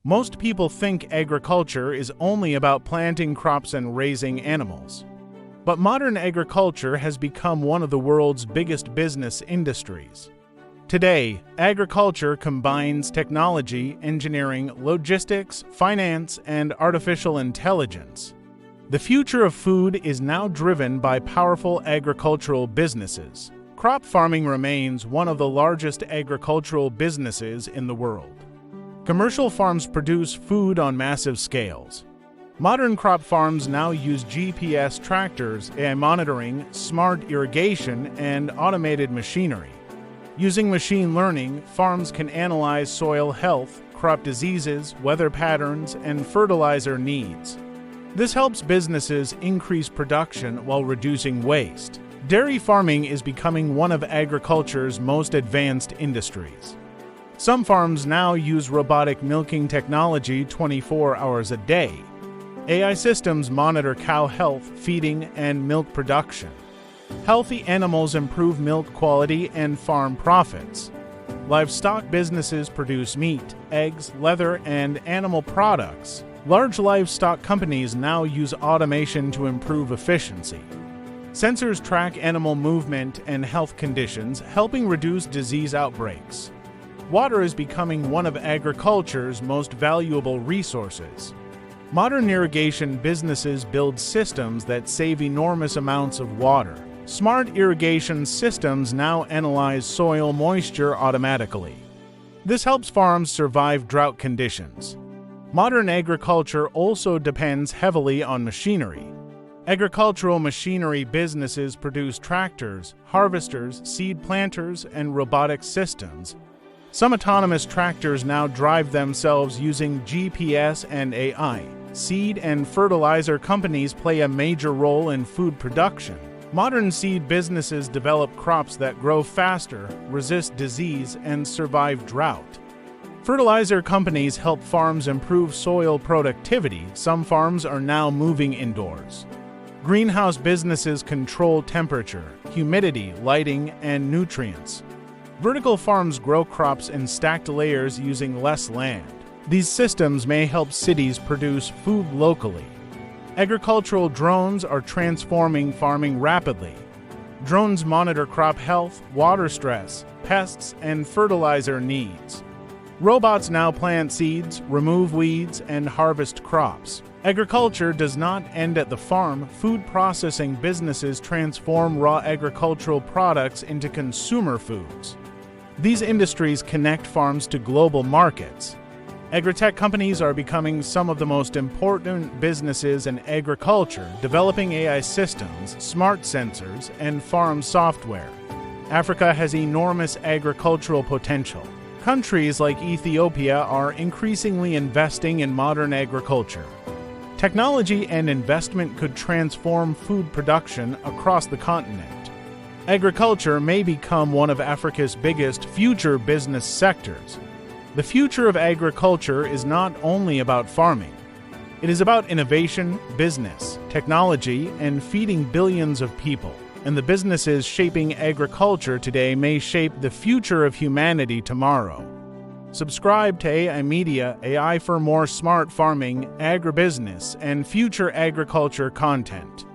Most people think agriculture is only about planting crops and raising animals. But modern agriculture has become one of the world's biggest business industries. Today, agriculture combines technology, engineering, logistics, finance, and artificial intelligence. The future of food is now driven by powerful agricultural businesses. Crop farming remains one of the largest agricultural businesses in the world. Commercial farms produce food on massive scales. Modern crop farms now use GPS tractors, AI monitoring, smart irrigation, and automated machinery. Using machine learning, farms can analyze soil health, crop diseases, weather patterns, and fertilizer needs. This helps businesses increase production while reducing waste. Dairy farming is becoming one of agriculture's most advanced industries. Some farms now use robotic milking technology 24 hours a day. AI systems monitor cow health, feeding, and milk production. Healthy animals improve milk quality and farm profits. Livestock businesses produce meat, eggs, leather, and animal products. Large livestock companies now use automation to improve efficiency. Sensors track animal movement and health conditions, helping reduce disease outbreaks. Water is becoming one of agriculture's most valuable resources. Modern irrigation businesses build systems that save enormous amounts of water. Smart irrigation systems now analyze soil moisture automatically. This helps farms survive drought conditions. Modern agriculture also depends heavily on machinery. Agricultural machinery businesses produce tractors, harvesters, seed planters, and robotic systems. Some autonomous tractors now drive themselves using GPS and AI. Seed and fertilizer companies play a major role in food production. Modern seed businesses develop crops that grow faster, resist disease, and survive drought. Fertilizer companies help farms improve soil productivity. Some farms are now moving indoors. Greenhouse businesses control temperature, humidity, lighting, and nutrients. Vertical farms grow crops in stacked layers using less land. These systems may help cities produce food locally. Agricultural drones are transforming farming rapidly. Drones monitor crop health, water stress, pests, and fertilizer needs. Robots now plant seeds, remove weeds, and harvest crops. Agriculture does not end at the farm. Food processing businesses transform raw agricultural products into consumer foods. These industries connect farms to global markets. AgriTech companies are becoming some of the most important businesses in agriculture, developing AI systems, smart sensors, and farm software. Africa has enormous agricultural potential. Countries like Ethiopia are increasingly investing in modern agriculture. Technology and investment could transform food production across the continent. Agriculture may become one of Africa's biggest future business sectors. The future of agriculture is not only about farming. It is about innovation, business, technology, and feeding billions of people. And the businesses shaping agriculture today may shape the future of humanity tomorrow. Subscribe to AI Media, AI for more smart farming, agribusiness, and future agriculture content.